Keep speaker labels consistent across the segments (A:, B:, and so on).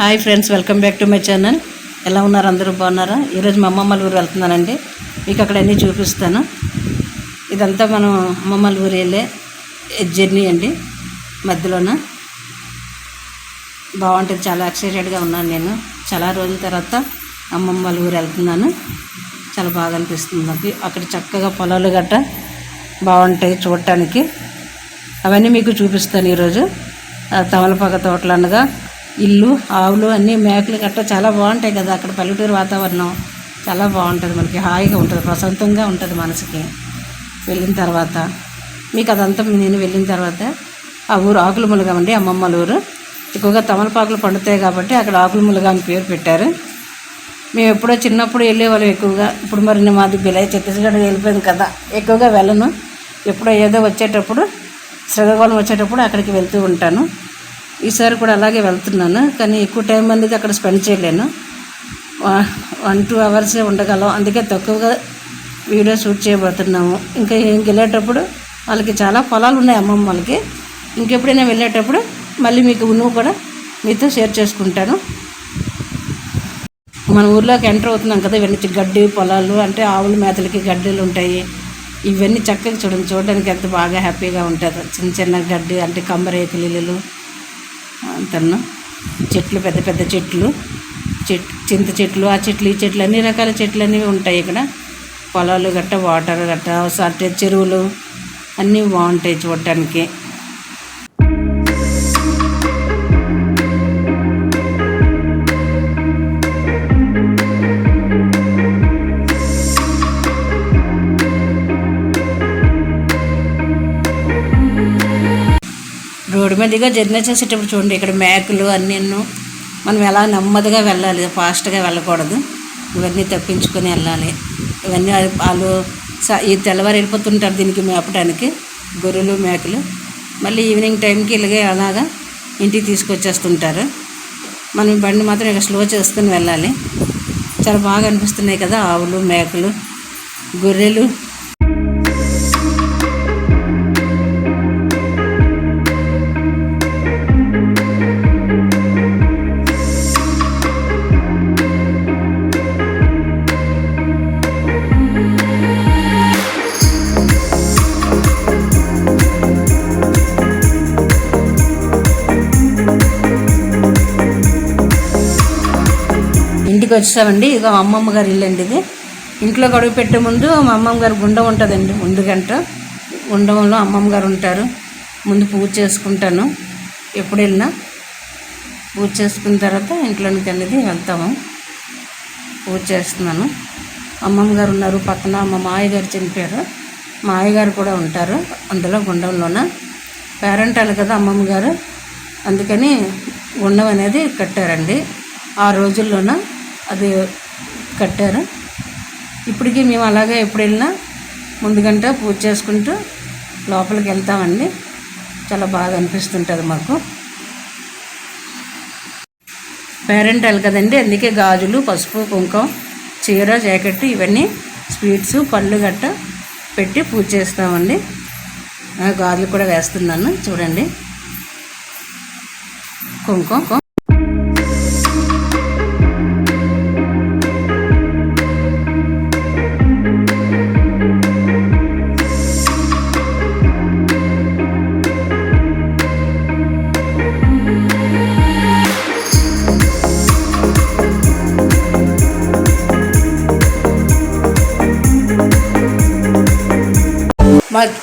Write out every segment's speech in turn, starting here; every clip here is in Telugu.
A: Hi friends, welcome back to my channel. ఎలా ఉన్నారు? అందరూ బాగున్నారా? ఈరోజు మా అమ్మమ్మల ఊరు వెళ్తున్నానండి. మీకు అక్కడ అన్నీ చూపిస్తాను. ఇదంతా మనం అమ్మమ్మల ఊరు వెళ్ళే జర్నీ అండి. మధ్యలోన బాగుంటుంది. చాలా ఎక్సైటెడ్గా ఉన్నాను. నేను చాలా రోజుల తర్వాత అమ్మమ్మల ఊరు వెళ్తున్నాను. చాలా బాగా అనిపిస్తుంది నాకు. అక్కడ చక్కగా పొలాలు గట్ట బాగుంటాయి చూడటానికి. అవన్నీ మీకు చూపిస్తాను ఈరోజు. తమలపాక తోటలు అనగా ఇల్లు, ఆవులు, అన్నీ మేకలు గట్ట చాలా బాగుంటాయి కదా. అక్కడ పల్లెటూరు వాతావరణం చాలా బాగుంటుంది. మనకి హాయిగా ఉంటుంది, ప్రశాంతంగా ఉంటుంది మనసుకి. వెళ్ళిన తర్వాత మీకు అదంతా నేను వెళ్ళిన తర్వాత ఆ ఊరు ఆకుల ములగ అండి, అమ్మమ్మల ఊరు. ఎక్కువగా తమలపాకులు పండుతాయి కాబట్టి అక్కడ ఆకుల ములగ అని పేరు పెట్టారు. మేము ఎప్పుడో చిన్నప్పుడు వెళ్ళేవాళ్ళం ఎక్కువగా. ఇప్పుడు మరి మాది బిలై ఛత్తీస్గఢ్ వెళ్ళిపోయింది కదా, ఎక్కువగా వెళ్ళను. ఎప్పుడో ఏదో వచ్చేటప్పుడు, శ్రీకాకుళం వచ్చేటప్పుడు అక్కడికి వెళ్తూ ఉంటాను. ఈసారి కూడా అలాగే వెళ్తున్నాను. కానీ ఎక్కువ టైం అనేది అక్కడ స్పెండ్ చేయలేను. 1-2 అవర్సే ఉండగలం. అందుకే తక్కువగా వీడియో షూట్ చేయబోతున్నాము. ఇంకా వెళ్ళేటప్పుడు వాళ్ళకి చాలా పొలాలు ఉన్నాయి అమ్మమ్మ వాళ్ళకి. ఇంకెప్పుడైనా వెళ్ళేటప్పుడు మళ్ళీ నువ్వు కూడా మీతో షేర్ చేసుకుంటాను. మన ఊర్లోకి ఎంటర్ అవుతున్నాం కదా. ఇవన్నీ గడ్డి పొలాలు అంటే ఆవుల మేతలకి గడ్డీలు ఉంటాయి. ఇవన్నీ చక్కగా చూడడానికి ఎంత బాగా హ్యాపీగా ఉంటుంది. చిన్న చిన్న గడ్డి అంటే కంబరేకులు అంతను చెట్లు, పెద్ద పెద్ద చెట్లు, చింత చెట్లు, ఆ చెట్లు, ఈ చెట్లు, అన్ని రకాల చెట్లు అనేవి ఉంటాయి ఇక్కడ. పొలాలు గట్ట, వాటర్ గట్ట, అంటే చెరువులు అన్నీ బాగుంటాయి చూడటానికి. రోడ్డు మీదుగా జర్నీ చేసేటప్పుడు చూడండి, ఇక్కడ మేకలు అన్నీ మనం ఎలా నెమ్మదిగా వెళ్ళాలి, ఫాస్ట్గా వెళ్ళకూడదు. ఇవన్నీ తప్పించుకొని వెళ్ళాలి. ఇవన్నీ వాళ్ళు ఈ తెల్లవారు వెళ్ళిపోతుంటారు దీనికి మేపడానికి, గొర్రెలు మేకలు. మళ్ళీ ఈవినింగ్ టైంకి ఇలాగే అలాగా ఇంటికి తీసుకొచ్చేస్తుంటారు. మనం బండి మాత్రం ఇక స్లో చేసుకుని వెళ్ళాలి. చాలా బాగా అనిపిస్తున్నాయి కదా ఆవులు, మేకలు, గొర్రెలు. ఇంటికి వచ్చామండి. ఇక మా అమ్మమ్మ గారు ఇల్లు అండి ఇది. ఇంట్లో గడువు పెట్టే ముందు మా అమ్మమ్మ గారు గుండం ఉంటుందండి. ముందు గంట గుండంలో అమ్మమ్మ గారు ఉంటారు. ముందు పూజ చేసుకుంటాను. ఎప్పుడు వెళ్ళినా పూజ చేసుకున్న తర్వాత ఇంట్లోనికి అనేది వెళ్తాము. పూజ చేస్తున్నాను. అమ్మమ్మ గారు ఉన్నారు పక్కన. మా మాయ గారు చనిపోయారు. మా ఆయగారు కూడా ఉంటారు అందులో గుండంలోన. పేరెంటాలు కదా అమ్మమ్మ గారు, అందుకని గుండం అనేది కట్టారండి. ఆ రోజుల్లోన అది కట్టారు. ఇప్పటికీ మేము అలాగే ఎప్పుడు వెళ్ళినా ముందు గంట పూజ చేసుకుంటూ లోపలికి వెళ్తామండి. చాలా బాగా అనిపిస్తుంటుంది మాకు. పేరెంటాలు కదండి, అందుకే గాజులు, పసుపు, కుంకుమ, చీర, జాకెట్, ఇవన్నీ స్వీట్స్, పళ్ళు గట్ట పెట్టి పూజ చేస్తామండి. గాజులు కూడా వేస్తున్నాను చూడండి. కుంకుమ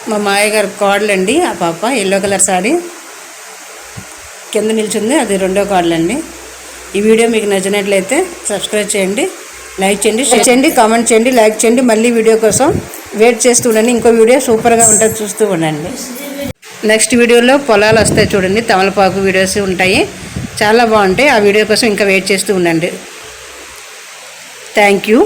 A: మా మాయ గారి కోడలండి. ఆ పాప ఎల్లో కలర్ సారీ కింద నిల్చుంది, అది 2వ కోడలండి. ఈ వీడియో మీకు నచ్చినట్లయితే సబ్స్క్రైబ్ చేయండి, లైక్ చేయండి, షేర్ చేయండి, కామెంట్ చేయండి, లైక్ చేయండి. మళ్ళీ వీడియో కోసం వెయిట్ చేస్తూ ఉండండి. ఇంకో వీడియో సూపర్గా ఉంటుంది, చూస్తూ ఉండండి. నెక్స్ట్ వీడియోలో పొలాలు వస్తాయి చూడండి. తమలపాకు వీడియోస్ ఉంటాయి, చాలా బాగుంటాయి. ఆ వీడియో కోసం ఇంకా వెయిట్ చేస్తూ ఉండండి. Thank you.